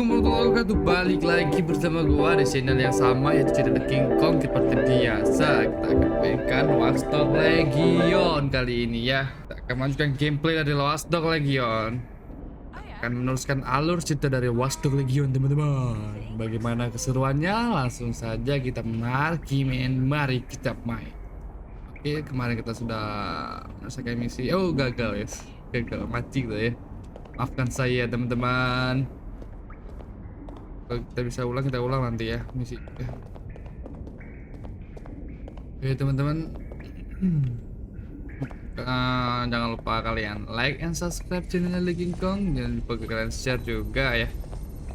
warahmatullahi wabarakatuh. Balik lagi bersama gua di channel yang sama, yaitu channel KINGKONG. Seperti biasa kita akan mainkan Watchdog Legion kali ini ya. Kita akan melanjutkan gameplay dari Watchdog Legion. Akan meneruskan alur cerita dari Watchdog Legion, teman-teman. Bagaimana keseruannya? Langsung saja kita mari kita main. Oke, kemarin kita sudah menyelesaikan misi. Oh, gagal ya. Gagal, mati gitu ya. Maafkan saya teman-teman. Kalau kita bisa ulang, kita ulang nanti ya misi. Oke teman-teman, jangan lupa kalian like and subscribe channelnya KINGKONG. Jangan lupa kalian share juga ya.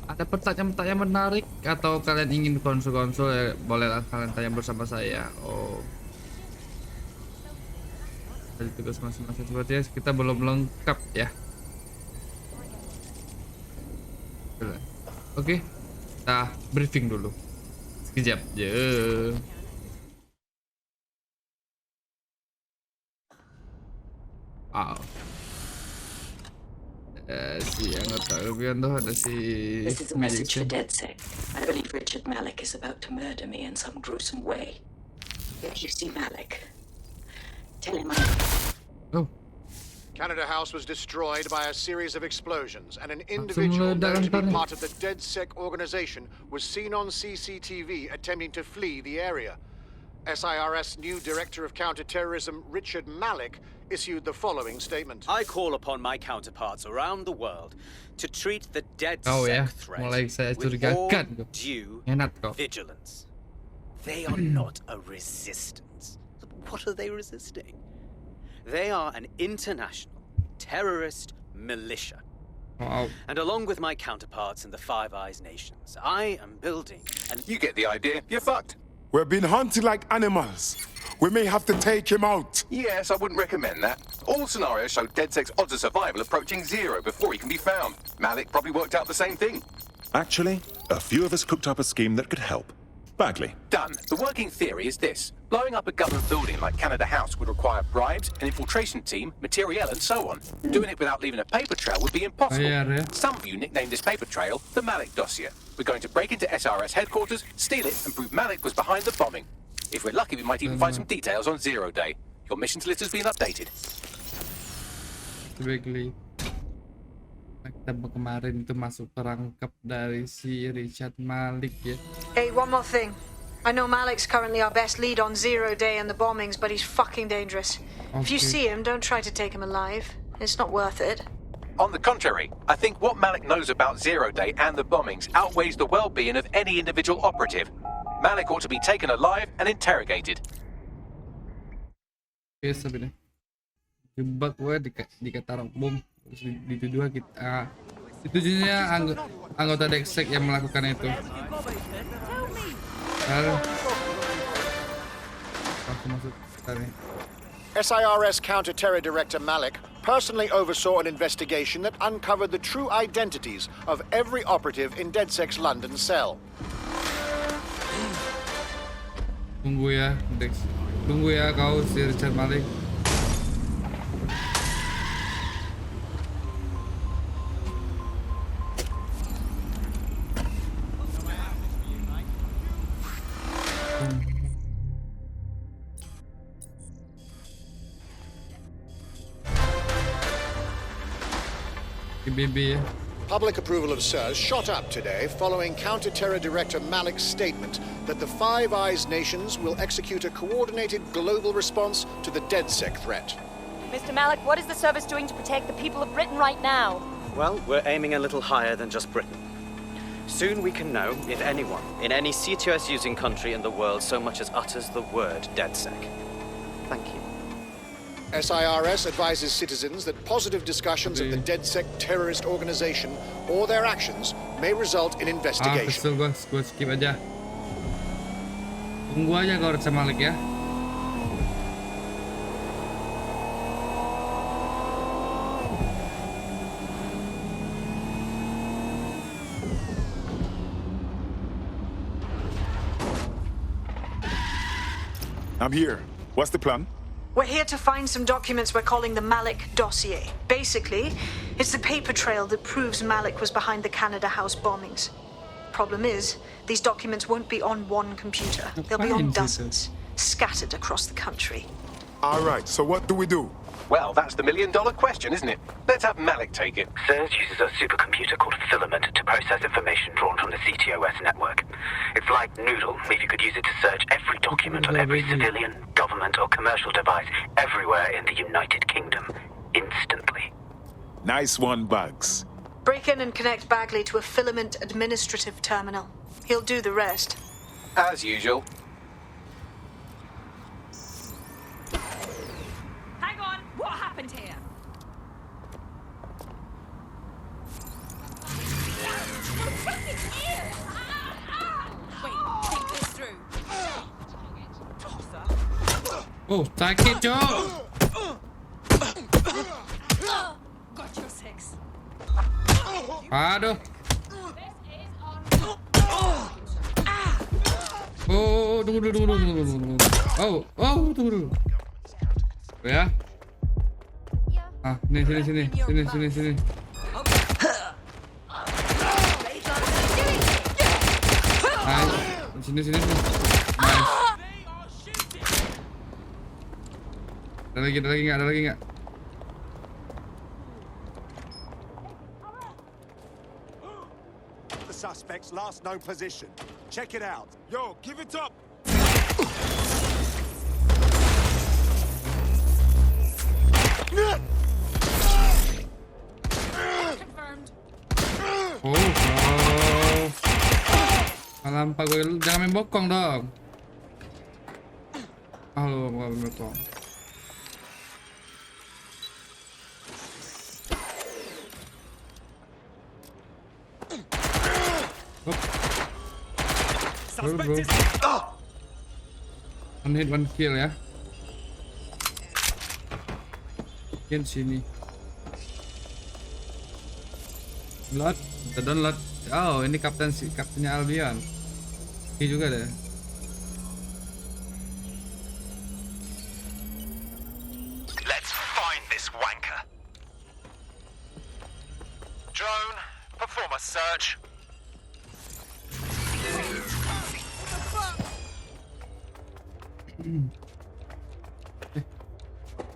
Ada pertanyaan-pertanyaan menarik atau kalian ingin konsul-konsul ya, bolehlah kalian tanya bersama saya. Oh, dari tugas masing-masing sepertinya kita belum lengkap ya. Oke, kita briefing dulu sekejap aja. Wow. Si anggota Rubian tuh ada si This is a message for DedSec. I believe Richard Malik is about to murder me in some gruesome way. If you see Malik, tell him Oh. Canada House was destroyed by a series of explosions, and an individual known to be part of the DedSec organization was seen on CCTV attempting to flee the area. SIRS new Director of Counterterrorism Richard Malik issued the following statement. I call upon my counterparts around the world to treat the DedSec threat with all due vigilance. They are not a resistance. What are they resisting? They are an international terrorist militia. Wow. And along with my counterparts in the Five Eyes nations, I am building and you get the idea. You're fucked. We're being hunted like animals. We may have to take him out. Yes, I wouldn't recommend that. All scenarios show DedSec's odds of survival approaching zero before he can be found. Malik probably worked out the same thing. Actually, a few of us cooked up a scheme that could help. Bagley. Done. The working theory is this. Blowing up a government building like Canada House would require bribes, an infiltration team, materiel, and so on. Doing it without leaving a paper trail would be impossible. Some of you nicknamed this paper trail the Malik dossier. We're going to break into SRS headquarters, steal it, and prove Malik was behind the bombing. If we're lucky, we might even find some details on Zero Day. Your missions list has been updated. Bagley. Kita kemarin itu masuk perangkap dari si Richard Malik ya. Hey, one more thing. I know Malik's currently our best lead on Zero Day and the bombings, but he's fucking dangerous. Okay. If you see him, don't try to take him alive. It's not worth it. On the contrary, I think what Malik knows about Zero Day and the bombings outweighs the well-being of any individual operative. Malik ought to be taken alive and interrogated. Oke, sebenarnya jebak gue dikata bom. Terus dituduh kita ditujunya anggota DedSec yang melakukan itu. Masuk tadi. SIRS Counter-Terror Director Malik personally oversaw an investigation that uncovered the true identities of every operative in DedSec's London cell. Tunggu ya, Dex. Tunggu ya kau si Richard Malik. Public approval of SIRS shot up today following Counter-Terror Director Malik's statement that the Five Eyes nations will execute a coordinated global response to the DedSec threat. Mr. Malik, what is the service doing to protect the people of Britain right now? well, we're aiming a little higher than just Britain. Soon we can know if anyone in any CTOS using country in the world so much as utters the word DedSec. Thank you. SIRS advises citizens that positive discussions of the DedSec terrorist organization or their actions may result in investigation. Kesel gue skip aja. Tunggu aja kalau sama Malik ya. I'm here. What's the plan? We're here to find some documents we're calling the Malik dossier. Basically, It's the paper trail that proves Malik was behind the Canada House bombings. Problem is, these documents won't be on one computer. They'll be on dozens, scattered across the country. All right, so what do we do? Well, that's the million-dollar question, isn't it? Let's have Malik take it. CERS uses a supercomputer called Filament to process information drawn from the CTOS network. It's like Noodle, if you could use it to search every document on every civilian, government or commercial device everywhere in the United Kingdom, instantly. Nice one, Bugs. Break in and connect Bagley to a Filament administrative terminal. He'll do the rest. As usual. Hang on, what happened here? Wait, think this through. Oh, sakit, Cok. Got your six. Aduh. Oh, tunggu dulu. Oh, tunggu dulu. Ya. Ah, sini. Sini. Nice. Ada lagi nggak? The suspect's last known position. Check it out. Yo, give it up. Confirmed. Oh. Lampak gue, jangan main bokong dong. Lu mau main bokong. Bro. One hit, one kill ya. Mungkin sini. Lot, download. Oh, ini kaptennya Albion. Ini juga deh. Let's find this wanker. Drone, perform a search.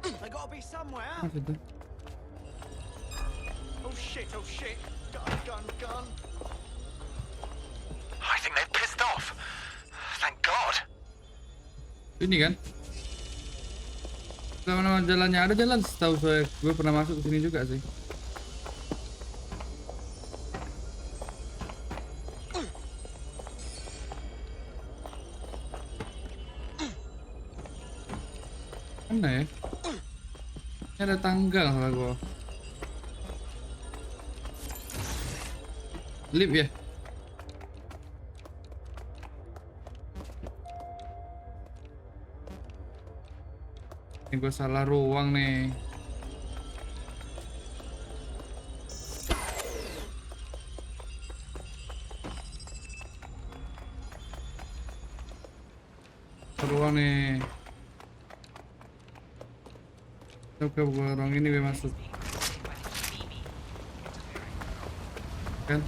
They gotta be somewhere. Apa itu? Oh shit. Gun. I think they've pissed off. Thank God. Ini kan? Nama jalannya ada jalan, setahu saya. Gue pernah masuk ke sini juga sih. Mana ya? Ini ada tangga salah gua. Lift ya? Ini gua salah ruang nih. Ruang nih. Coba gua ruang ini gue masuk. Kan?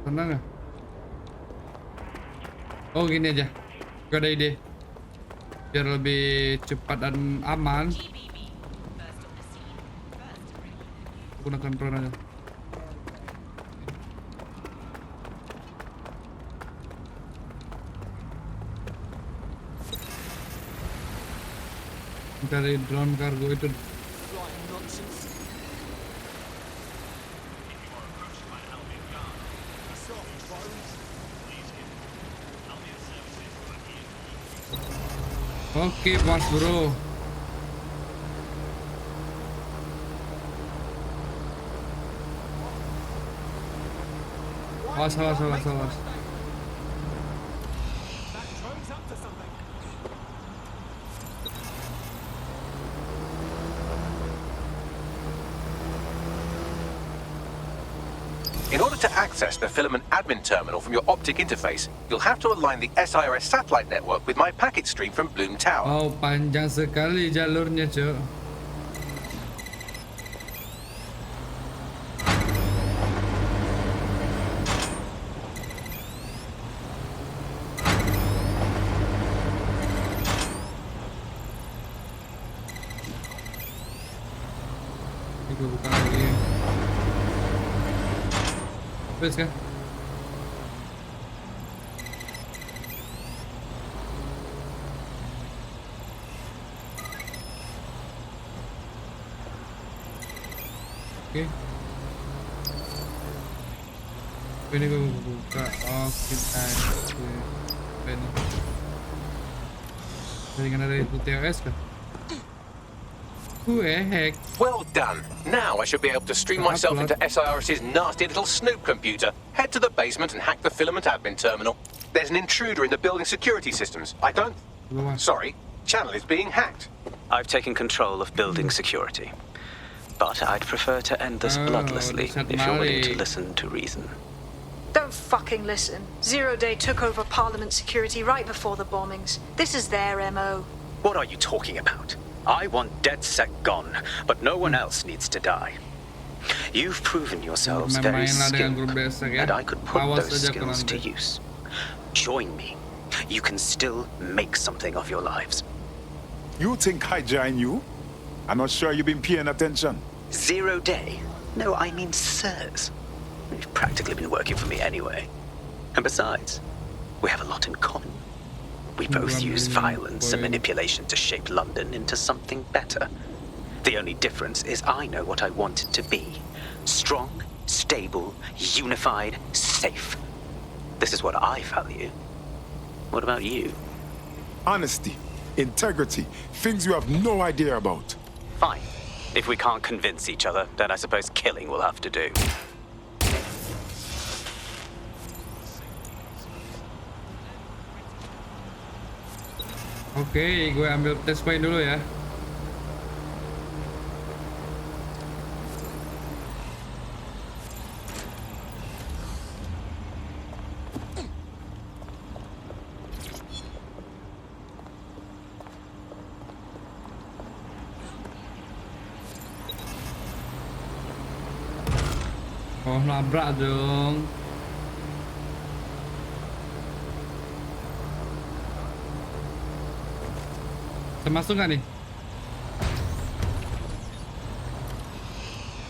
Tenang ya? Oh gini aja. Gue ada ide. Biar lebih cepat dan aman. Gunakan drone aja. Dari drone kargo itu. Oke, Mas Bro. Awas. In order to access the filament admin terminal from your optic interface, you'll have to align the SIRS satellite network with my packet stream from Bloom Tower. Oh, panjang sekali jalurnya, Cok. Ini gue buka lagi. Habis kan? Oke. Ini gue buka. Oh, kita ini. Jaringan ada itu TOS kan? Heck. Well done. Now I should be able to stream myself into SIRS's nasty little snoop computer, head to the basement and hack the filament admin terminal. There's an intruder in the building security systems. Sorry, channel is being hacked. I've taken control of building security. But I'd prefer to end this bloodlessly if you're willing to listen to reason. Don't fucking listen. Zero Day took over Parliament security right before the bombings. This is their MO. What are you talking about? I want DedSec gone, but no one else needs to die. You've proven yourselves very skilled, and I could put those skills to use. Join me. You can still make something of your lives. You think I join you? I'm not sure you've been paying attention. Zero Day? No, I mean sirs. You've practically been working for me anyway. And besides, we have a lot in common. We both use violence and manipulation to shape London into something better. The only difference is I know what I want it to be. Strong, stable, unified, safe. This is what I value. What about you? Honesty, integrity, things you have no idea about. Fine. If we can't convince each other, then I suppose killing will have to do. Oke, gue ambil test point dulu ya. Oh, nabrak dong. Termasuk gak nih?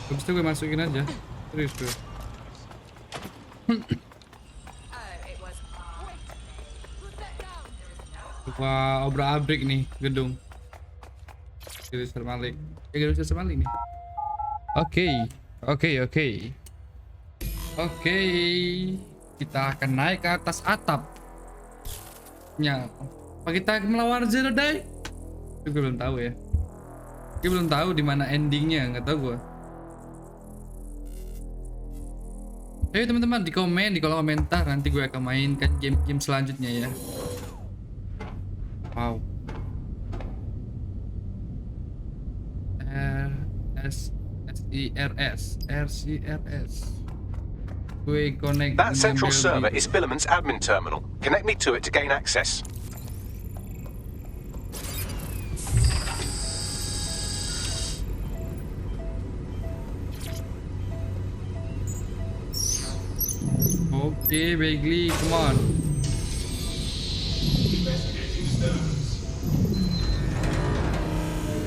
Habis itu gue masukin aja. Serius gue. Wah, obrak-abrik nih gedung. Gedung Malik. Gedung Malik nih. Oke. Kita akan naik ke atas atapnya. Apa kita melawan Zero Day? Itu gue belum tahu ya. Gue belum tahu di mana endingnya, nggak tahu gue. Ayo teman-teman di kolom komentar, nanti gue akan mainkan game-game selanjutnya ya. Wow. RCRS. Gue connect. That central server is Filament's admin terminal. Connect me to it to gain access. Okay, Bagley, come on. Investigating disturbance.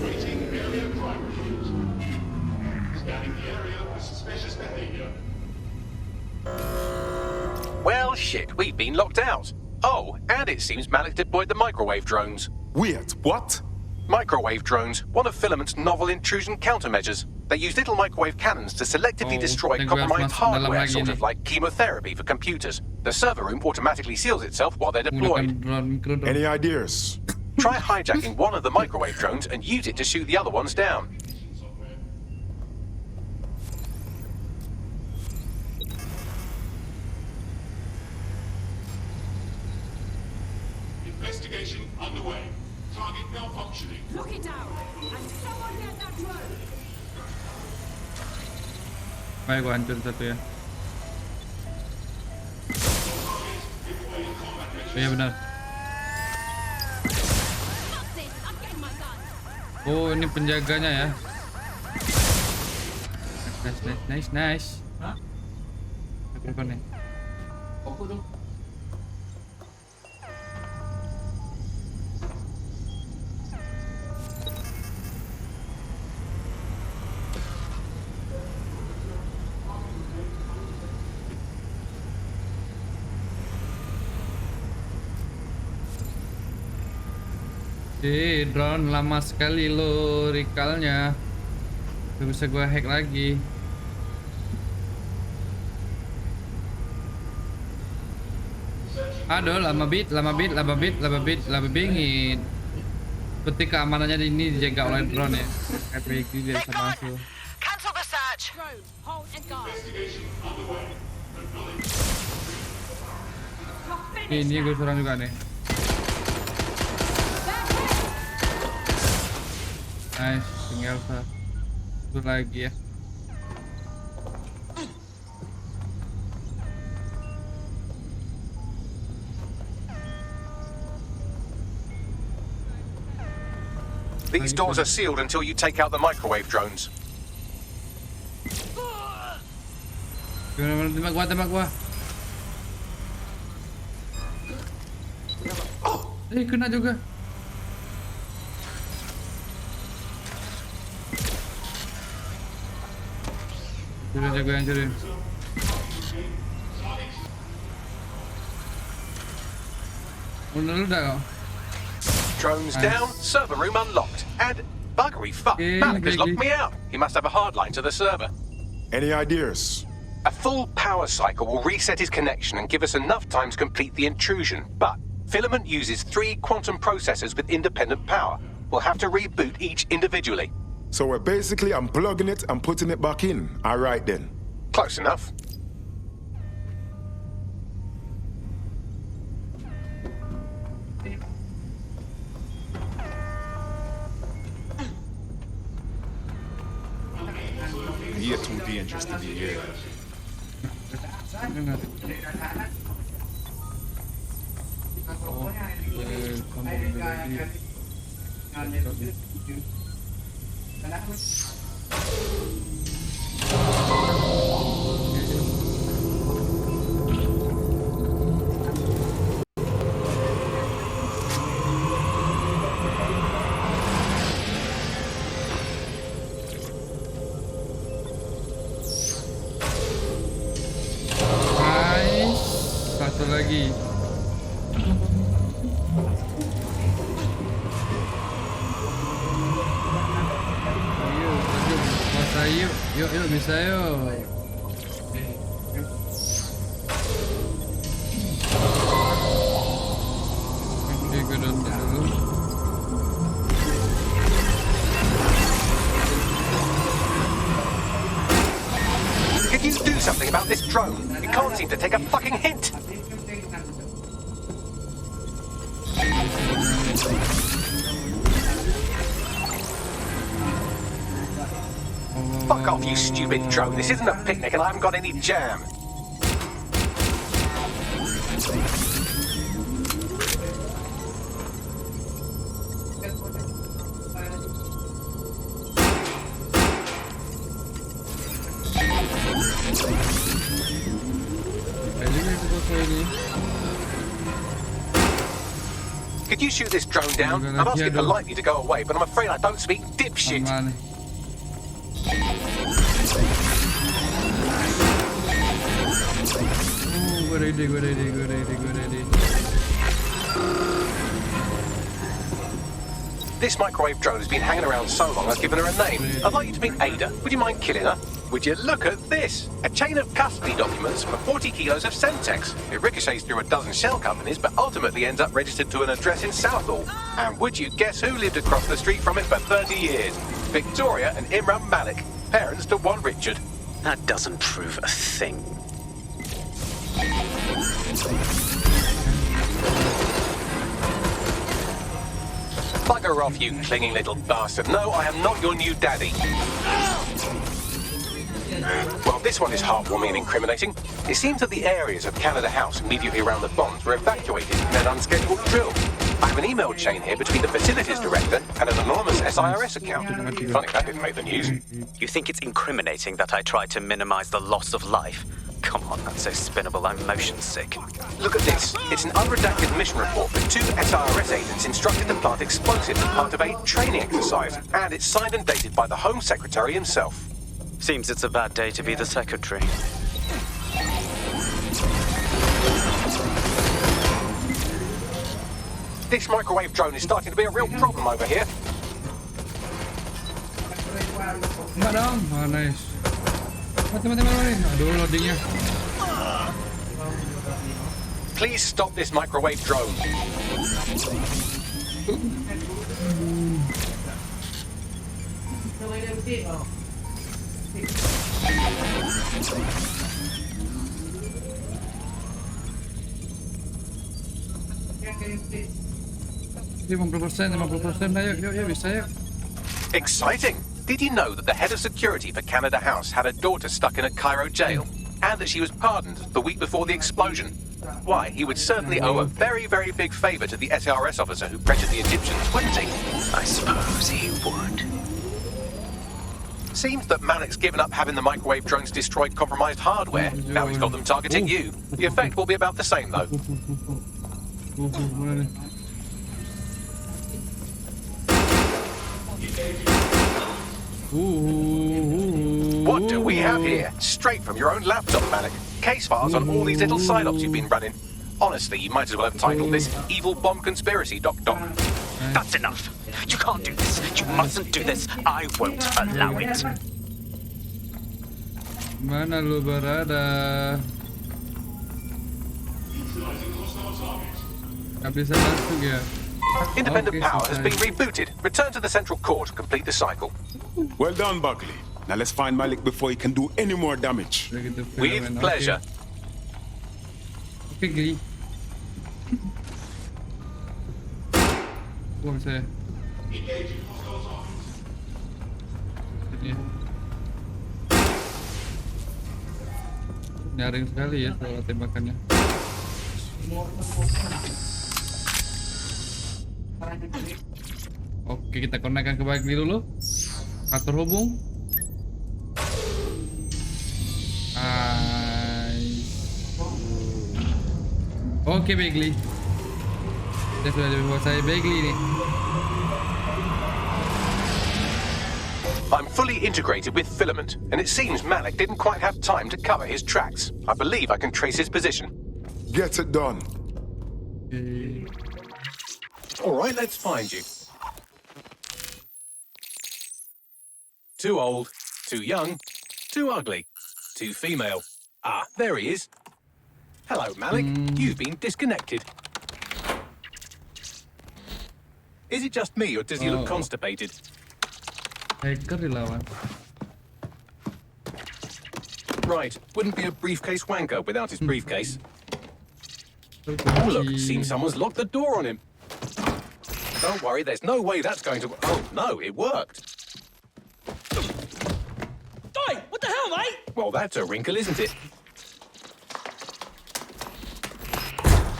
Rating area crime reviews. Scanning the area for suspicious behavior. Well, shit, we've been locked out. Oh, and it seems Malik deployed the microwave drones. Wait, what? Microwave drones, one of Filament's novel intrusion countermeasures. They use little microwave cannons to selectively destroy compromised hardware, sort of like chemotherapy for computers. The server room automatically seals itself while they're deployed. Any ideas? Try hijacking one of the microwave drones and use it to shoot the other ones down. Investigation underway. Target malfunctioning. Look it down, and someone get that drone. Baik, gue hancur satu ya. Iya benar. Oh ini penjaganya ya. Nice. Apa nih? Drone lama sekali lo recallnya. Gak bisa gua hack lagi. Aduh, lama bingit. Seperti keamanannya ini dijaga oleh drone ya. Kayak dia bisa masuk. Cancel the search. Ini gue serang juga nih. Nice, tinggal satu lagi ya. These doors are sealed until you take out the microwave drones. Tembak gua. Kena juga. Jaga hancurin. Udah kok. Drones down, server room unlocked, and buggery fuck, Malik has locked me out. He must have a hard line to the server. Any ideas? A full power cycle will reset his connection and give us enough time to complete the intrusion, but Filament uses 3 quantum processors with independent power. We'll have to reboot each individually. So we're basically unplugging it and putting it back in. All right then. Close enough. Here to be interested in you. Satu lagi. Yuk, bisa yuk. Oke, gue download dulu. Can you do something about this drone? It can't seem to take a fucking hint. Fuck off, you stupid drone. This isn't a picnic and I haven't got any jam. Could you shoot this drone down? I'm asking politely to go away, but I'm afraid I don't speak dipshit. Gue ready. This microwave drone has been hanging around so long I've given her a name. I'd like you to meet Ada. Would you mind killing her? Would you look at this? A chain of custody documents for 40 kilos of Semtex. It ricochets through a dozen shell companies, but ultimately ends up registered to an address in Southall. And would you guess who lived across the street from it for 30 years? Victoria and Imran Malik, parents to one Richard. That doesn't prove a thing. Bugger off, you clinging little bastard. No, I am not your new daddy. Well, this one is heartwarming and incriminating. It seems that the areas of Canada House immediately around the bombs were evacuated in an unscheduled drill. I have an email chain here between the facilities director and an anonymous SIRS account. Funny that didn't make the news. You think it's incriminating that I tried to minimize the loss of life? Come on, that's so spinnable, I'm motion sick. Look at this. It's an unredacted mission report that 2 SIRS agents instructed to plant explosives as part of a training exercise, and it's signed and dated by the Home Secretary himself. Seems it's a bad day to be the secretary. This microwave drone is starting to be a real problem over here. Enggak dong. Oh, nice. Mati. Aduh, loadingnya. Please stop this microwave drone. Ini 50%, ayo bisa ya. Exciting! Did you know that the head of security for Canada House had a daughter stuck in a Cairo jail, and that she was pardoned the week before the explosion? Why, he would certainly owe a very, very big favor to the SRS officer who pressured the Egyptians, wouldn't he? I suppose he would. Seems that Malik's given up having the microwave drones destroy compromised hardware. Now he's got them targeting you. The effect will be about the same, though. What do we have here? Straight from your own laptop, Malik. Case files on all these little side-ops you've been running. Honestly, you might as well have titled this Evil Bomb Conspiracy, Doc. That's enough. You can't do this. You mustn't do this. I won't allow it. Mana lu berada? Gak bisa masuk ya. Independent power has been rebooted. Return to the central core to complete the cycle. Well done, Buckley. Now let's find Malik before he can do any more damage. With pleasure. Okay, Glee. What's that? Nyaring sekali ya soal tembakannya. Oke, kita konekkan ke Bagley dulu. Atur hubung. Oke, Bagley. Kita sudah menguasai Bagley nih. I'm fully integrated with Filament, and it seems Malik didn't quite have time to cover his tracks. I believe I can trace his position. Get it done. All right, let's find you. Too old, too young, too ugly, too female. Ah, there he is. Hello, Malik. You've been disconnected. Is it just me, or does he look constipated? Hacker dilawan. Right, wouldn't be a briefcase wanker without his briefcase. Oh, look, seems someone's locked the door on him. Don't worry, there's no way that's going to... Oh, no, it worked. Oi, what the hell, mate? Well, that's a wrinkle, isn't it?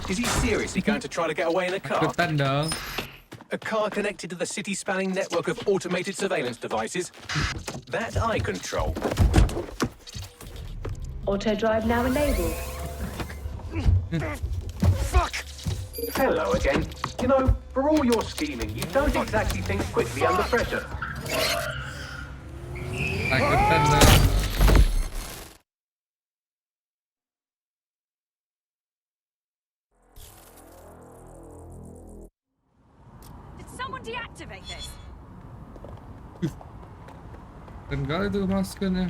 Is he seriously going to try to get away in a car? A car connected to the city-spanning network of automated surveillance devices that I control. Auto drive now enabled. Fuck! Hello again. You know, for all your scheming, you don't exactly think quickly under pressure. Someone deactivate this. Keren kali tuh maskernya.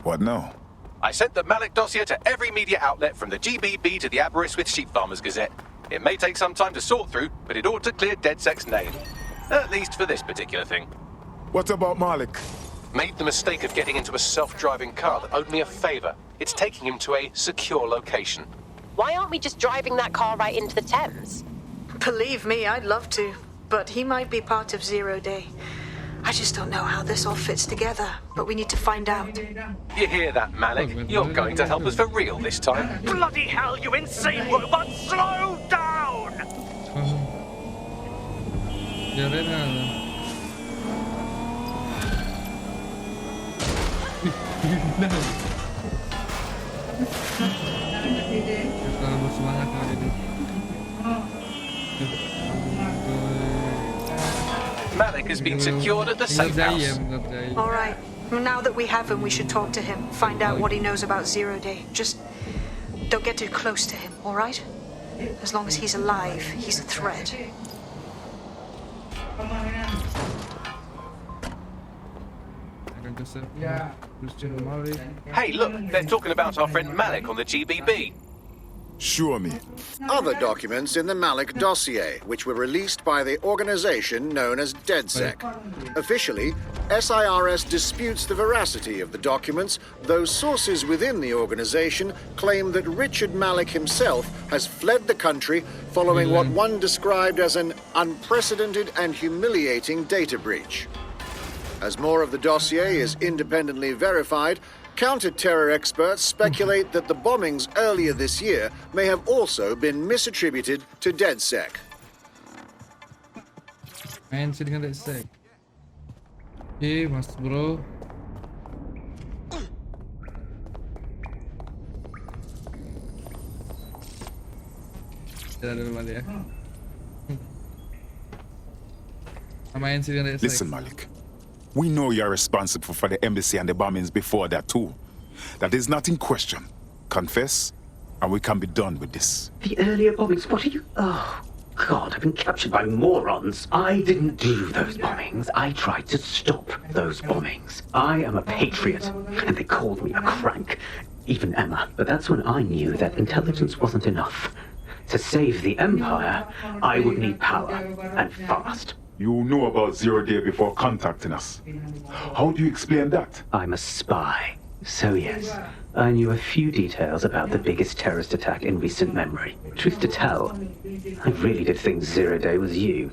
What now? I sent the Malik dossier to every media outlet from the GBB to the Aberystwyth Sheep Farmers Gazette. It may take some time to sort through, but it ought to clear DedSec's name. At least for this particular thing. What about Malik? Made the mistake of getting into a self-driving car that owed me a favor. It's taking him to a secure location. Why aren't we just driving that car right into the Thames? Believe me, I'd love to, but he might be part of Zero Day. I just don't know how this all fits together, but we need to find out. You hear that, Malik? You're going to help us for real this time. Bloody hell, you insane robot! Slow down! Malik has been secured at the safe house. All right. Well, now that we have him, we should talk to him. Find out what he knows about Zero Day. Just don't get too close to him, all right? As long as he's alive, he's a threat. Hey, look, they're talking about our friend Malik on the GBB. Show me. Other documents in the Malik dossier, which were released by the organization known as DedSec. Officially, SIRS disputes the veracity of the documents, though sources within the organization claim that Richard Malik himself has fled the country following what one described as an unprecedented and humiliating data breach. As more of the dossier is independently verified, counter-terror experts speculate that the bombings earlier this year may have also been misattributed to DedSec. Main sih dengan DedSec. Oke, mas bro. Jalan dulu Malik ya. Main sih dengan DedSec. Listen, Malik. We know you're responsible for the embassy and the bombings before that too. That is not in question. Confess, and we can be done with this. The earlier bombings, what are you... Oh, God, I've been captured by morons. I didn't do those bombings. I tried to stop those bombings. I am a patriot, and they called me a crank. Even Emma. But that's when I knew that intelligence wasn't enough. To save the Empire, I would need power, and fast. You knew about Zero Day before contacting us. How do you explain that? I'm a spy. So yes, I knew a few details about the biggest terrorist attack in recent memory. Truth to tell, I really did think Zero Day was you.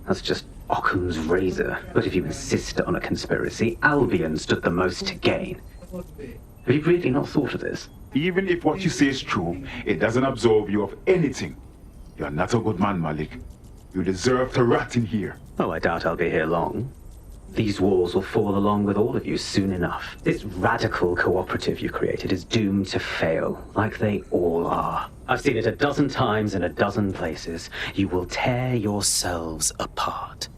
That's just Occam's razor. But if you insist on a conspiracy, Albion stood the most to gain. Have you really not thought of this? Even if what you say is true, it doesn't absolve you of anything. You're not a good man, Malik. You deserve to rot in here. Oh, I doubt I'll be here long. These walls will fall along with all of you soon enough. This radical cooperative you created is doomed to fail, like they all are. I've seen it a dozen times in a dozen places. You will tear yourselves apart.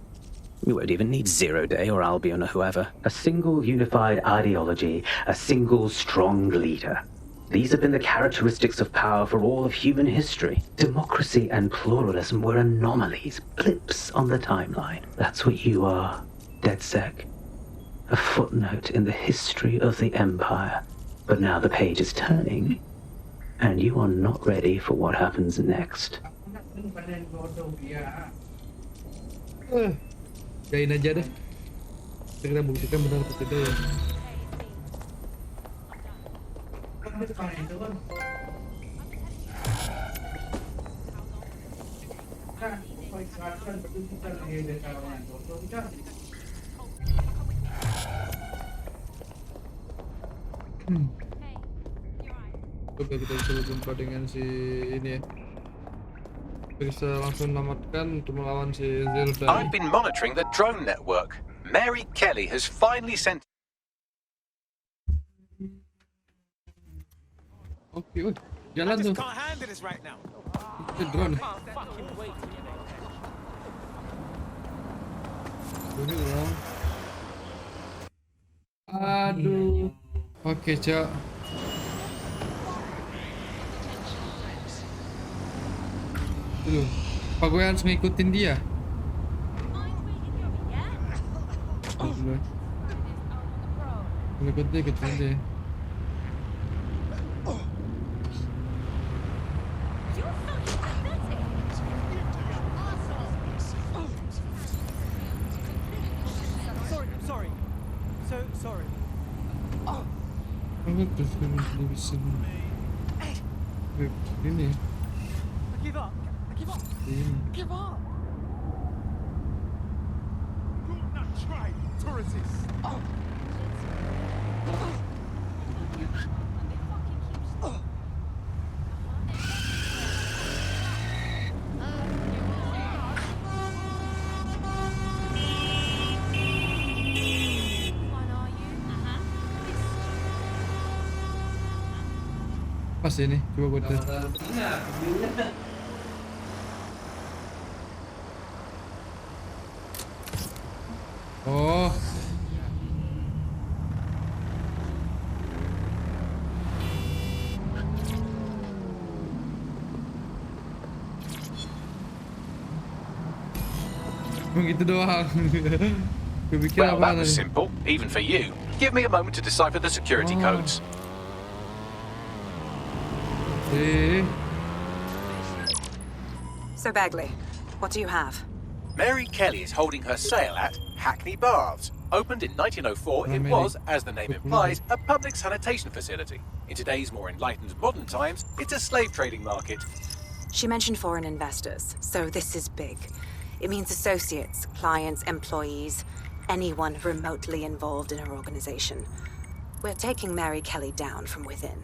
You won't even need Zero Day or Albion or whoever. A single unified ideology, a single strong leader. These have been the characteristics of power for all of human history. Democracy and pluralism were anomalies, blips on the timeline. That's what you are, DedSec. A footnote in the history of the Empire. But now the page is turning, and you are not ready for what happens next. Jain aja deh. Kita buktikan benar atau tidak ya. Oke, kita bisa berjumpa dengan si ini ya. Bisa langsung menamatkan untuk melawan si Zero Day. I've been monitoring the drone network. Mary Kelly has finally sent... Oke, jalan tuh. Itu drone. Aduh. Oke, Cok. Dulu. Apa gue harus ngikutin dia? Ngikutin dia. Terus bisa ini. Give up. Give up. Give up. Do not try Pas ini, coba gue tes. Oh. Begitu doang. Well, that was simple, even for you. Give me a moment to decipher the security codes. So Bagley, what do you have? Mary Kelly is holding her sale at Hackney Baths. Opened in 1904, it was, as the name implies, a public sanitation facility. In today's more enlightened modern times, it's a slave trading market. She mentioned foreign investors, so this is big. It means associates, clients, employees, anyone remotely involved in her organization. We're taking Mary Kelly down from within.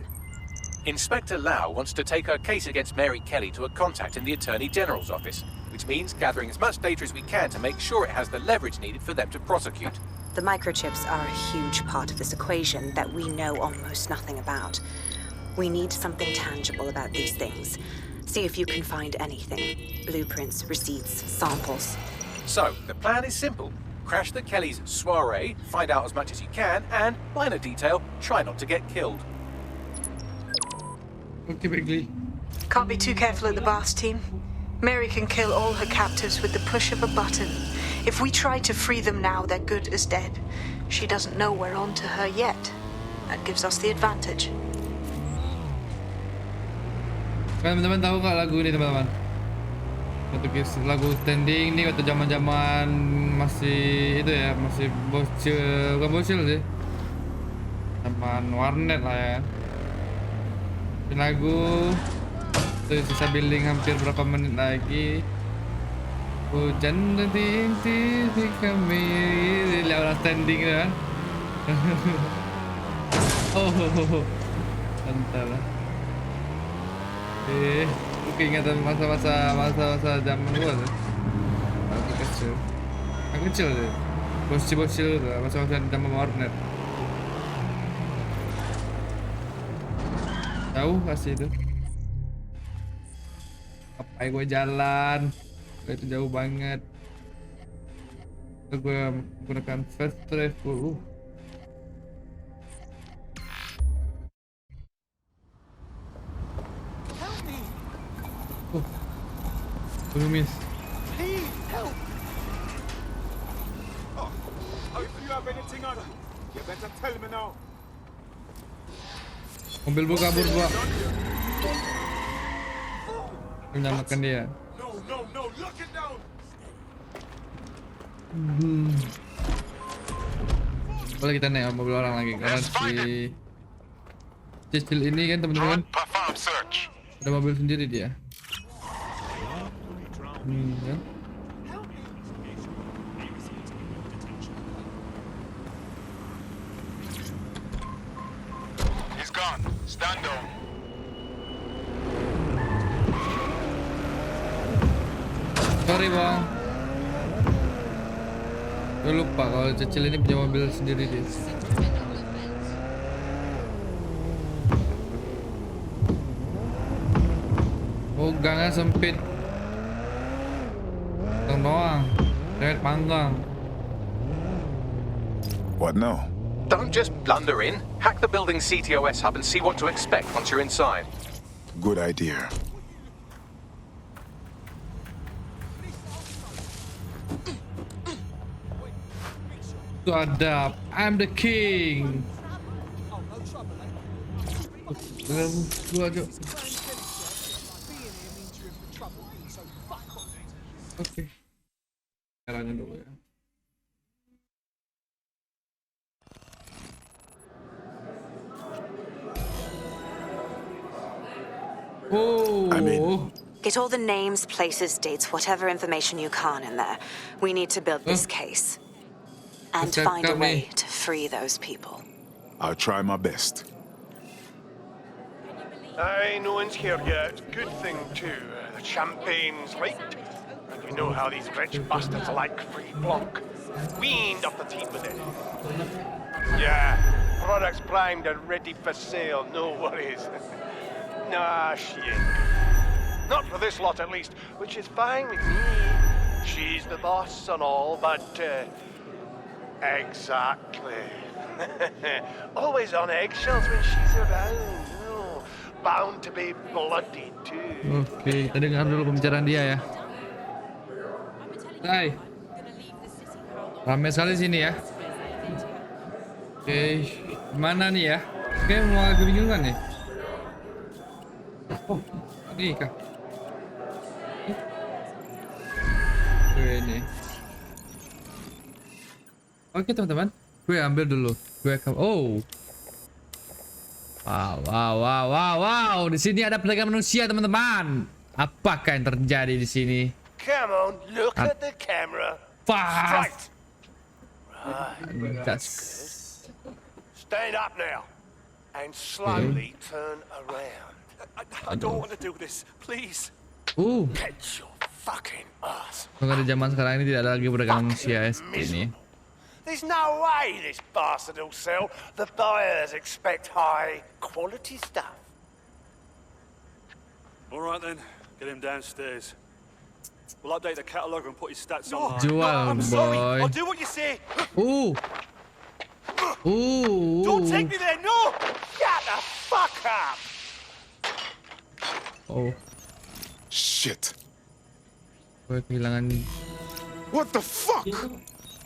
Inspector Lau wants to take her case against Mary Kelly to a contact in the Attorney General's office, which means gathering as much data as we can to make sure it has the leverage needed for them to prosecute. The microchips are a huge part of this equation that we know almost nothing about. We need something tangible about these things. See if you can find anything. Blueprints, receipts, samples. So, the plan is simple. Crash the Kellys' soiree, find out as much as you can, and, minor detail, try not to get killed. Okay, Bagley. Can't be too careful at the Baths team. Mary can kill all her captives with the push of a button. If we try to free them now, they're good as dead. She doesn't know we're on to her yet. That gives us the advantage. Teman-teman tahu nggak lagu ini, teman-teman? Lagu standing ini waktu zaman-zaman masih itu ya, masih bocil, bukan bocil sih. Zaman warnet lah ya. Lagu itu sisa building hampir berapa menit lagi. Hujan rintik di kami, lihat orang standing kan. Oh, entah lah. Aku ingatan masa-masa zaman gua tuh. Aku kecil tuh. Bocil tuh, masa-masa zaman warnet. Jauh kasih itu. Apa gue jalan? Itu jauh banget. Gue menggunakan first travel. Belum miss. Please help. Oh, if you have anything on, you better tell me now. Mobil gua kabur gua. Menyelamatkan dia. No, lock it down. Boleh kita naik mobil orang lagi karena si Cicil ini kan teman-teman. Ada mobil sendiri dia. Kan? He's gone. Stand down. Sorry bang. Gue lupa kalau Cicil ini punya mobil sendiri dia. Oh gangnya sempit. Doang, lewat panggang. What now? Don't just blunder in. Hack the building's CTOS hub and see what to expect once you're inside. Good idea. Sudah, I'm the king. Gua aja. Oke. Caranya dulu ya. Oh. Get all the names, places, dates, whatever information you can in there. We need to build this case. And find a way to free those people. I'll try my best. Aye, no one's here yet. Good thing, too. The champagne's late. And you know how these rich bastards like free plonk. We ain't up the team with it. Yeah, products primed and ready for sale, no worries. Nah, shit. Not for this lot, at least, which is fine with me. She's the boss and all, but, exactly. Always on eggshells when she's around. Oh, bound to be bloody, too. Oke, kita dengar dulu pembicaraan dia ya. Hai. Ramai sekali sini ya. Oke, mana nih ya? Oke, mau agak kebingungan nih. Oh, ini kah? Ini. Oke teman-teman, gue ambil dulu. Oh, wow. Di sini ada perdagangan manusia teman-teman. Apakah yang terjadi di sini? Come on, look at the camera. Fast. Right. Stand up now and slowly turn around. I don't want to do this, please. Get your fucking ass. Semoga di zaman sekarang ini tidak ada lagi perdagangan manusia ya seperti ini. There's no way this bastard will sell. The buyers expect high quality stuff. All right then, get him downstairs. We'll update the catalogue and put his stats on. Jual, I'm sorry. boy. I'll do what you say. Don't take me there, no! Shut the fuck up! Oh. Shit. Gue kehilangan. What the fuck?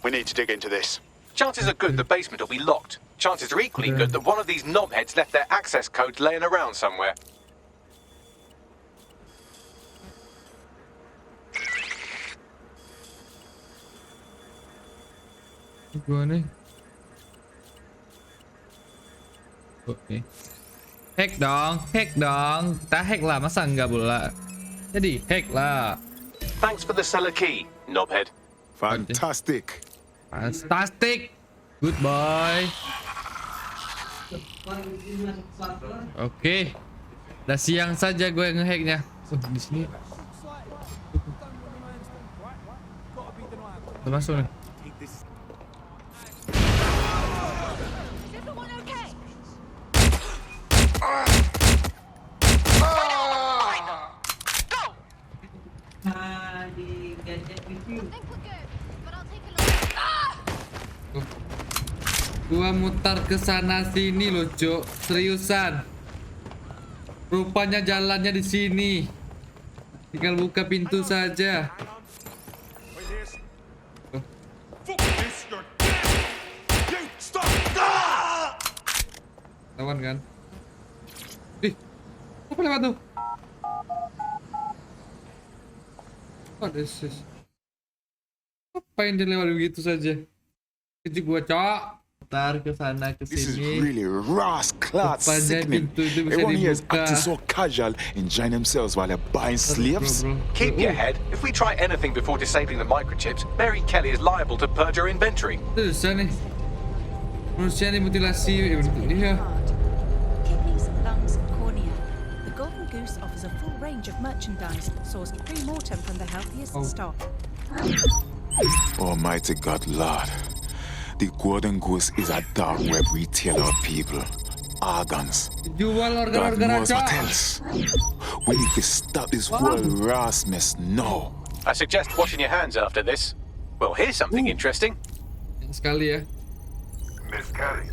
We need to dig into this. Chances are good the basement will be locked. Chances are equally good that one of these knobheads left their access codes laying around somewhere. Gua nih. Oke. Hack dong. Kita hack lah, masa enggak pula? Jadi hack lah. Thanks for the cellar key, knobhead. Fantastic. Goodbye. Oke. Udah siang saja gue ngehacknya. Di sini. Udah masuk nih. Gua mutar ke sana sini loh, Cok. Seriusan. Rupanya jalannya di sini. Tinggal buka pintu saja. Lawan kan? Ih, apa lewat tuh? What is this? Apa yang dia lewat begitu saja? Itu gua, Cok. Mutar ke sana ke sini. This is really Ross class sickening. Everyone here is acting so casual, enjoying themselves while they're buying slaves. Keep your head. If we try anything before disabling the microchips, Mary Kelly is liable to purge her inventory. Susah nih. Manusia nih mutilasi. Iya. Kidneys, lungs, cornea. The Golden Goose offers a full range of merchandise sourced pre-mortem from the healthiest stock. Almighty God, Lord. The Golden Goose is a dark web retailer of people. Organs. Jual God organ-organ knows what aja. else. We need to stop this whole Ross mess now. I suggest washing your hands after this. Well, here's something interesting. Sekali ya. Miss Kelly,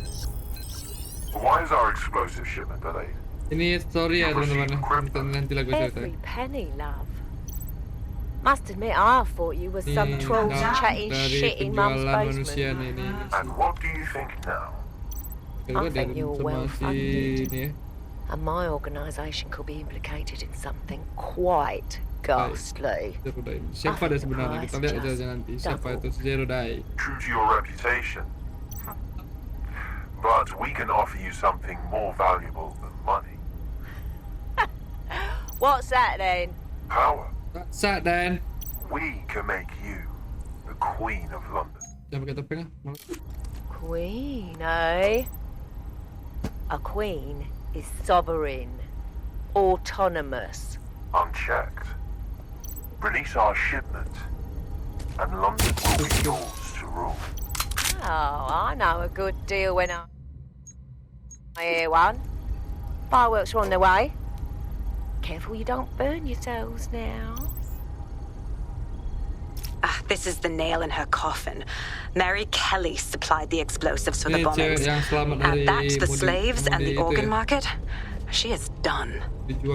why is our explosive shipment delayed? Ini story ya teman-teman. Nanti lagu cerita. Every penny, love. Must admit, I thought you were some trolls chatting shit in Mum's basement. And what do you think now? I think you're well funded, and my organisation could be implicated in something quite ghastly. Siapa dia sebenarnya? Kita lihat aja nanti. Siapa itu Zero Die? True to your reputation. But we can offer you something more valuable than money. What's that then? Power. What's that then? We can make you the Queen of London. Jangan pakai topeng ah. Queen, eh? A queen is sovereign, autonomous. Unchecked. Release our shipment, and London will be yours to rule. Oh, I know a good deal when I hear one. Fireworks are on their way. Careful you don't burn yourselves now. This is the nail in her coffin. Mary Kelly supplied the explosives for the bombings. Add that to the slaves and the organ market. She is done.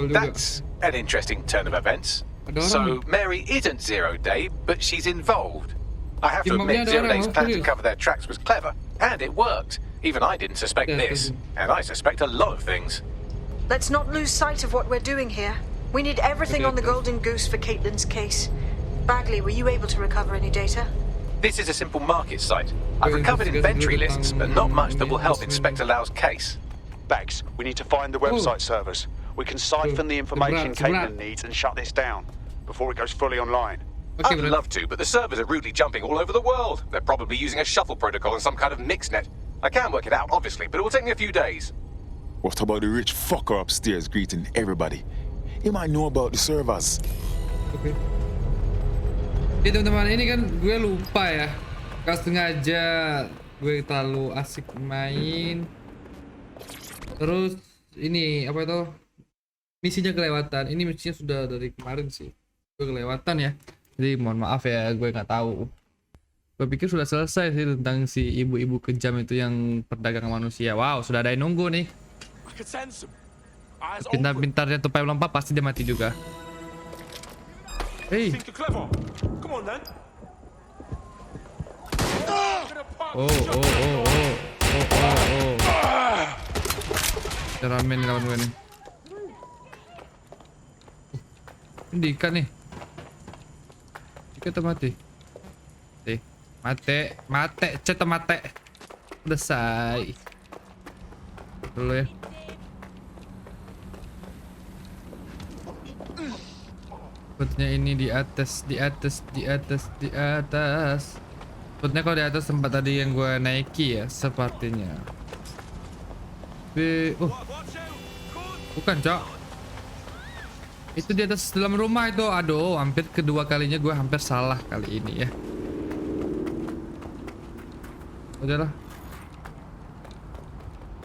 That's an interesting turn of events. So Mary isn't Zero Day, but she's involved. I have to admit, Zero Day's plan to cover their tracks was clever, and it worked. Even I didn't suspect this, and I suspect a lot of things. Let's not lose sight of what we're doing here. We need everything on the Golden Goose for Caitlin's case. Bagley, were you able to recover any data? This is a simple market site. I've recovered inventory lists, but not much that will help Inspector Lau's case. Bags, we need to find the website servers. We can siphon the information Caitlin needs and shut this down before it goes fully online. I'd love to, but the servers are rudely jumping all over the world. They're probably using a shuttle protocol and some kind of mixnet. I can work it out, obviously, but it will take me a few days. What about the rich fucker upstairs greeting everybody? He might know about the servers. Okay. Oke teman-teman, ini kan gue lupa ya. Gak sengaja gue terlalu asik main. Terus ini apa itu? Misinya kelewatan. Ini misinya sudah dari kemarin sih. Gue kelewatan ya. Jadi mohon maaf ya, gue nggak tahu. Gue pikir sudah selesai sih tentang si ibu-ibu kejam itu yang perdagangan manusia. Wow, sudah ada yang nunggu nih. Pintar-pintarnya tupai lompat pasti dia mati juga. Hey. Oh. Ramen nih lawan gue nih. Ini ikan nih. Kita mati. Mate, ceta mate. Udah say. Dulu ya. Sepertinya ini di atas. Sepertinya kalau di atas tempat tadi yang gue naiki ya, sepertinya. Bukan, Cok. Itu di atas dalam rumah itu. Aduh, hampir kedua kalinya gue hampir salah kali ini ya. Udahlah.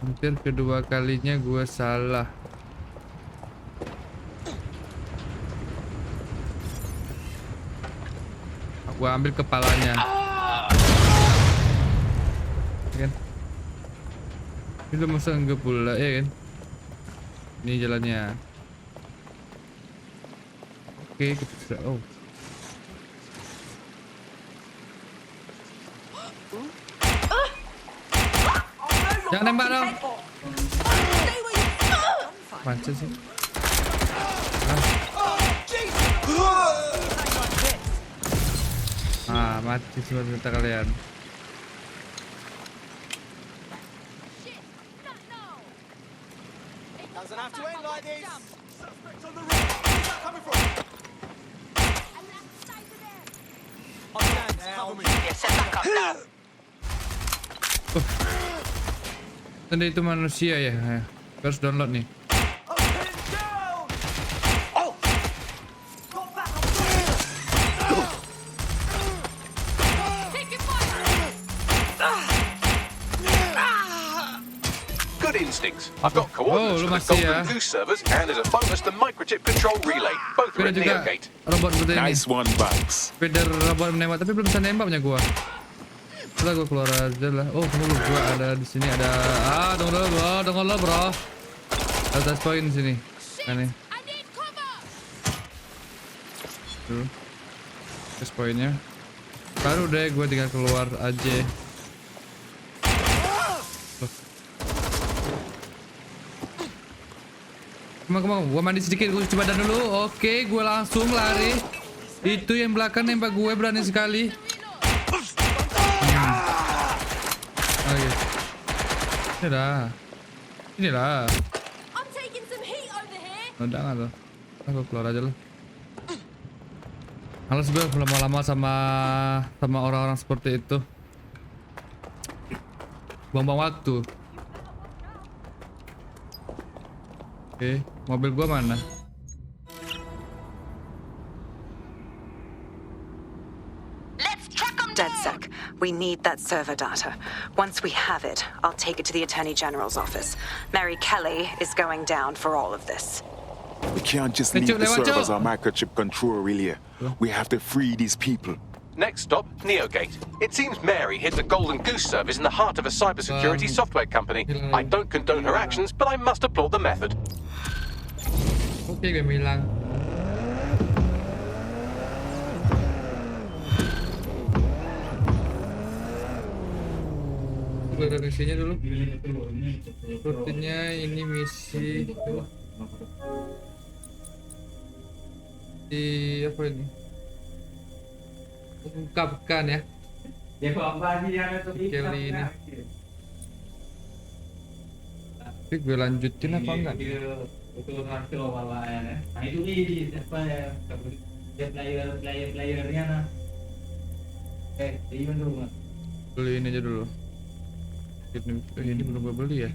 Hampir kedua kalinya gue salah. Gue ambil kepalanya. Ya kan? Ini udah masa enggak pula ya kan? Ini jalannya. Oke, kita sudah. Oh. Jangan nembak dong. Panca sih. Mati semua ternyata kalian. Tanda itu manusia ya. Harus download nih. I've got coordinates for the Golden Goose servers, and as a bonus, the microchip control relay. Both are in Neogate. Nice one, Bags. Spider robot menembak, tapi belum bisa nembak punya gua. Setelah gua keluar aja lah. Oh, tunggu, gua ada di sini ada. Tunggu dulu, bro. Ada poin di sini. Aneh. Tuh. Terus poinnya. Baru deh gua tinggal keluar aja. Kemana, gua mandi sedikit, gua coba dan dulu. Oke, gua langsung lari. Itu yang belakang nembak gue berani sekali. Oke. Inilah. Udah nggak tuh? Aku keluar aja lah. Males gue lama-lama sama orang-orang seperti itu. Buang-buang waktu. Oke, mobil gua mana? DedSec, we need that server data. Once we have it, I'll take it to the Attorney General's office. Mary Kelly is going down for all of this. We can't just leave the servers on microchip control relay. We have to free these people. Next stop, Neogate. It seems Mary hid the Golden Goose service in the heart of a cybersecurity software company. I don't condone her actions, but I must applaud the method. Oke, gue bilang. Gue udah misinya dulu. Rutinnya ini misi di apa ini? Ungkapkan ya. Kali ini. Tapi gue lanjutin apa enggak? Nah itu di apa ya? Player-playernya nah. Ini dulu. Beli ini aja dulu. Ini belum gue beli ya.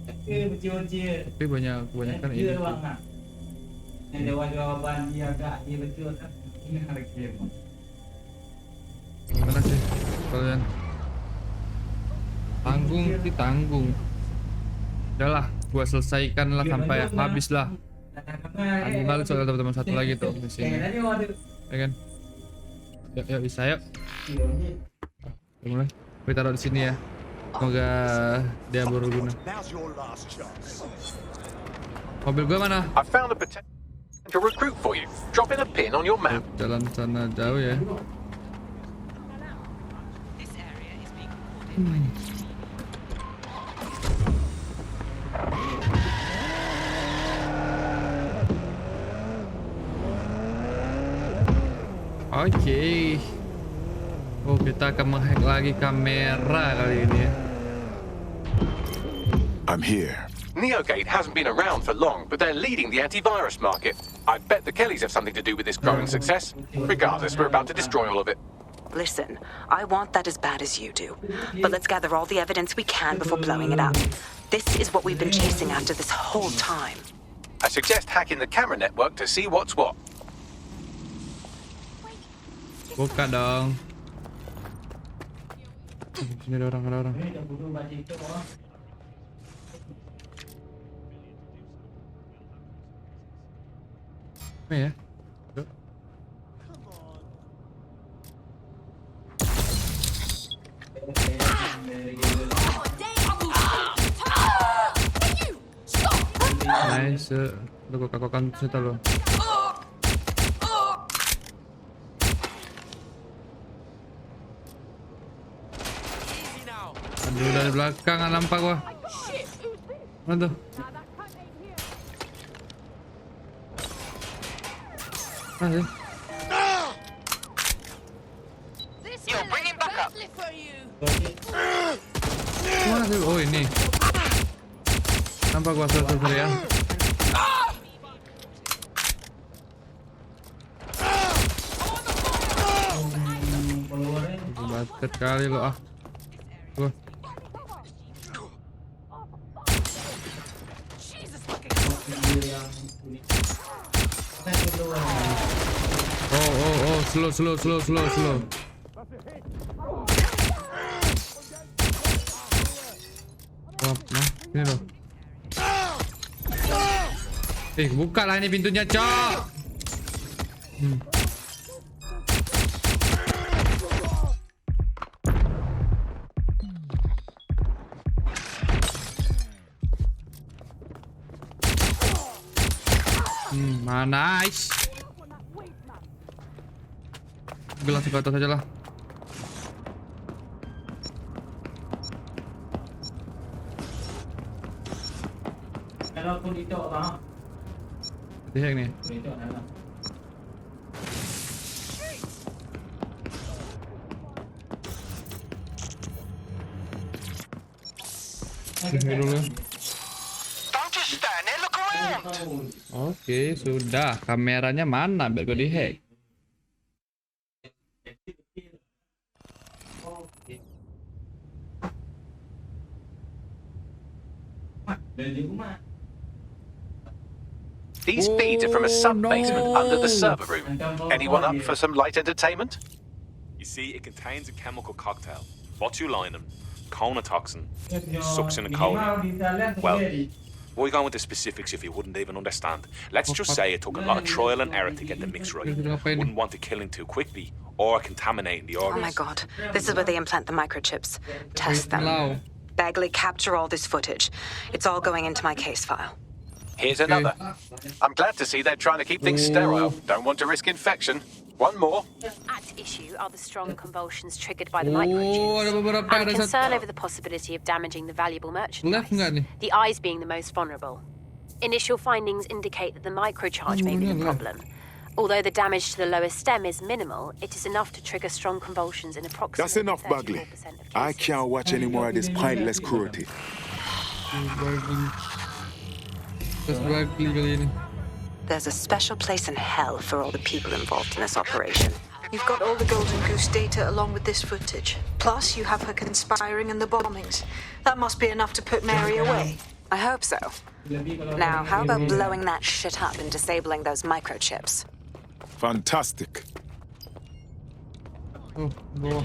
Tapi kebanyakan ini. Yang jawaban dia agak dia betul kan. Ini harga. Mana sih kalian? Tanggung sih tanggung. Udahlah, gua selesaikan lah sampai habis lah. Aku balik soal teman-teman satu lagi tuh di sini. Ya kan? Yuk bisa yuk. Mulai. Gue taruh di sini ya. Semoga dia berguna. Mobil gua mana? I found a potential recruit for you. Drop in a pin on your map. Jalan sana jauh ya. Oke. Oh, kita akan menghack lagi kamera kali ini ya. I'm here. Neogate hasn't been around for long, but they're leading the antivirus market. I bet the Kellys have something to do with this growing success. Regardless, we're about to destroy all of it. Listen, I want that as bad as you do. But let's gather all the evidence we can before blowing it up. This is what we've been chasing after this whole time. I suggest hacking the camera network to see what's what. Buka dong. Sini ada orang. Apa ya? Nice, lu kakokan cerita lo. Aduh, dari belakang nggak nampak gua. Mana tuh? Mana sih? Mana sih? Oh ini. Nampak gua sorry ya. Batet kali lo ah. Gua. Oh, slow. Nah, ini loh. Buka lah ini pintunya, Cok. Nice. Gue langsung ke atas aja lah. Kalau pun itu apa? Hack nih. Dulu. Oke, sudah. Kameranya mana biar gue dihack? These feeds are from a sub-basement under the server room. Anyone up for some light entertainment? You see, it contains a chemical cocktail, botulinum, conotoxin, succinylcholine. Well, why go into specifics if you wouldn't even understand? Let's just say it took a lot of trial and error to get the mix right. Wouldn't want it killing too quickly or contaminating the organs. Oh my god, this is where they implant the microchips. Test them. Bagley, capture all this footage. It's all going into my case file. Here's another. I'm glad to see they're trying to keep things sterile. Don't want to risk infection. One more. At issue are the strong convulsions triggered by the microchips, and concern over the possibility of damaging the valuable merchandise, the eyes being the most vulnerable. Initial findings indicate that the microcharge may be the problem. Although the damage to the lower stem is minimal, it is enough to trigger strong convulsions in approximately That's enough, Bagley. I can't watch any more of this pointless cruelty. There's a special place in hell for all the people involved in this operation. You've got all the Golden Goose data along with this footage. Plus, you have her conspiring in the bombings. That must be enough to put Mary away. I hope so. Now, how about blowing that shit up and disabling those microchips? Fantastic. Oh, boh.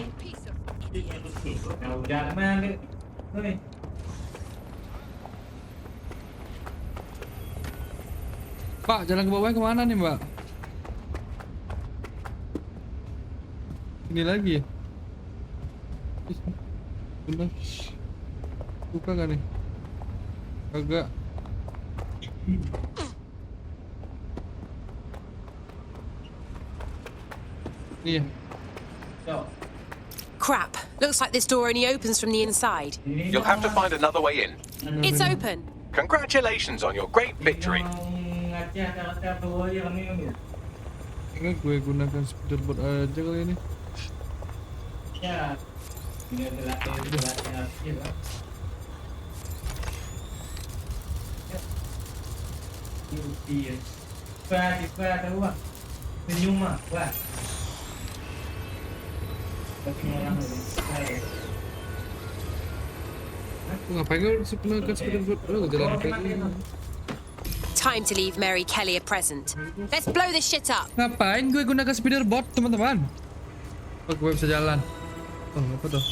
Pak, jalan ke bawah kemana nih, Mbak? Ini lagi ya? Bener. Buka gak nih? Kagak. Iya. Crap. Looks like this door only opens from the inside. You'll have to find another way in. It's open. Congratulations on your great victory. Ini gue gunakan speederboat aja kali ini. Ya. Ngapain gue gunakan speederboat? Oh, jalan kaki. Time to leave Mary Kelly a present. Let's blow this shit up. Ngapain gue gunakan speederboat, teman-teman? Oh, gue bisa jalan. Oh, apa tuh?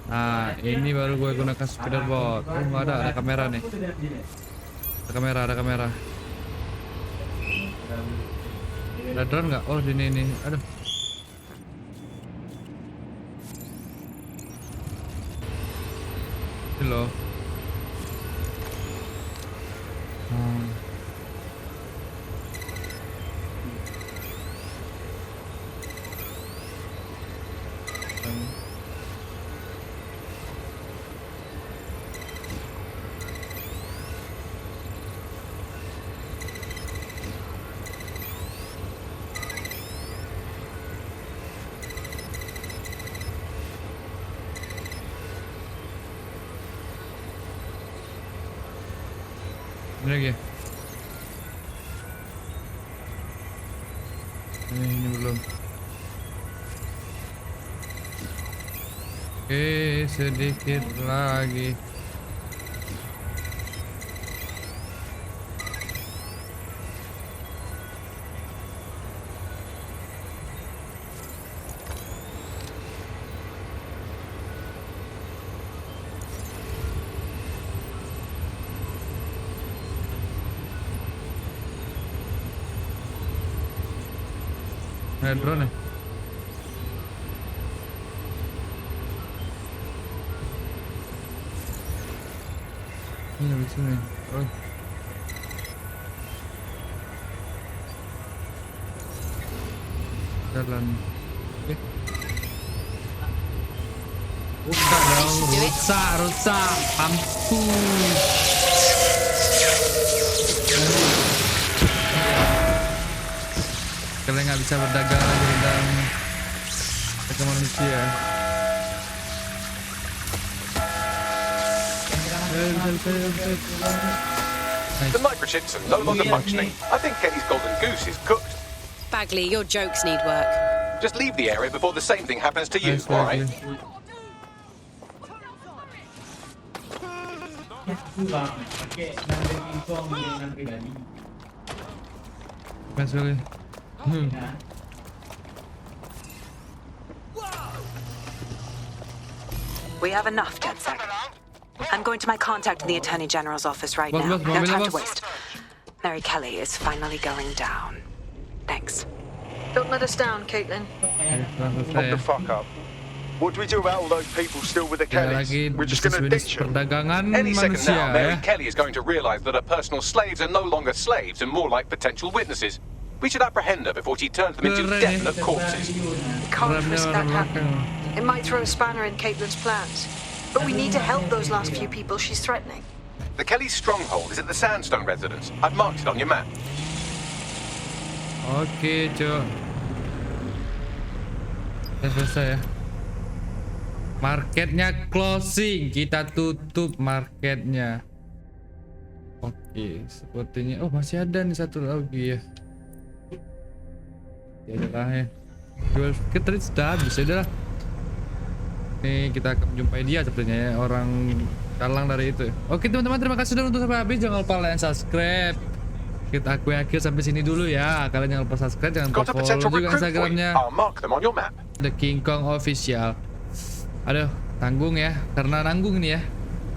Nah, ini baru gue gunakan speederboat. Oh, nggak ada kamera nih. Ada kamera. Ada drone nggak? Oh, di ini. Aduh. Ini loh. Ini lagi. Ini belum. Oke, sedikit lagi. Ada drone ya? Ini habis ini. Oh. Jalan. Oke. Rusak dong, rusak. Ampun. Kalian nggak bisa berdagang lagi dengan manusia. The microchips are no longer functioning. I think Kelly's golden goose is cooked. Bagley, your jokes need work. Just leave the area before the same thing happens to you, all right? Itu bang, pakai nama KINGKONG dengan pribadi. Pas kali. We have enough, DedSec. I'm going to my contact in the Attorney General's office right now. No time to waste. Mary Kelly is finally going down. Thanks. Don't let us down, Caitlin. Hold the fuck up. What do we do about all those people still with the Kellys? We're just going to ditch them. Any second now, Mary Kelly is going to realise that her personal slaves are no longer slaves and more like potential witnesses. We should apprehend her before she turns them into definite corpses. We can't risk that happening. It might throw a spanner in Caitlin's plans. But we need to help those last few people she's threatening. The Kelly stronghold is at the Sandstone residence. I've marked it on your map. Oke, Cok. Selesai ya. Marketnya closing, kita tutup marketnya. Oke, sepertinya masih ada nih satu lagi ya. Ya adalah ya. Jual kita tadi sudah habis ya dah. Nih kita akan menjumpai dia sepertinya ya, orang kalang dari itu. Oke teman-teman, terima kasih sudah nonton sampai habis. Jangan lupa like dan subscribe. Kita akhir sampai sini dulu ya. Kalian jangan lupa subscribe, jangan lupa follow juga Instagramnya. The KINGKONG Official. Aduh, tanggung ya, karena nanggung nih ya.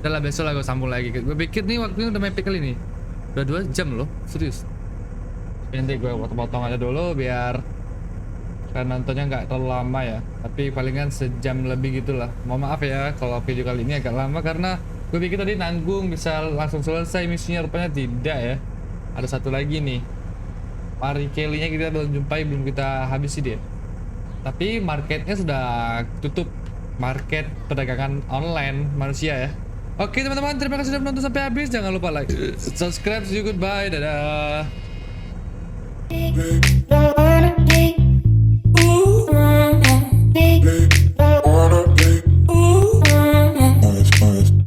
Udah lah, besok lah gue sambung lagi. Gue pikir nih waktunya udah mepet kali nih. Udah 2 jam loh, serius. Nanti gue potong-potong aja dulu biar kan nontonnya nggak terlalu lama ya. Tapi palingan sejam lebih gitulah. Mohon maaf ya kalau video kali ini agak lama karena gue pikir tadi nanggung bisa langsung selesai misinya, rupanya tidak ya. Ada satu lagi nih. Mary Kelly-nya kita belum jumpai, belum kita habisi dia. Tapi marketnya sudah tutup. Market perdagangan online manusia ya. Oke teman-teman, terima kasih sudah menonton sampai habis. Jangan lupa like, subscribe, see you, goodbye, dadah.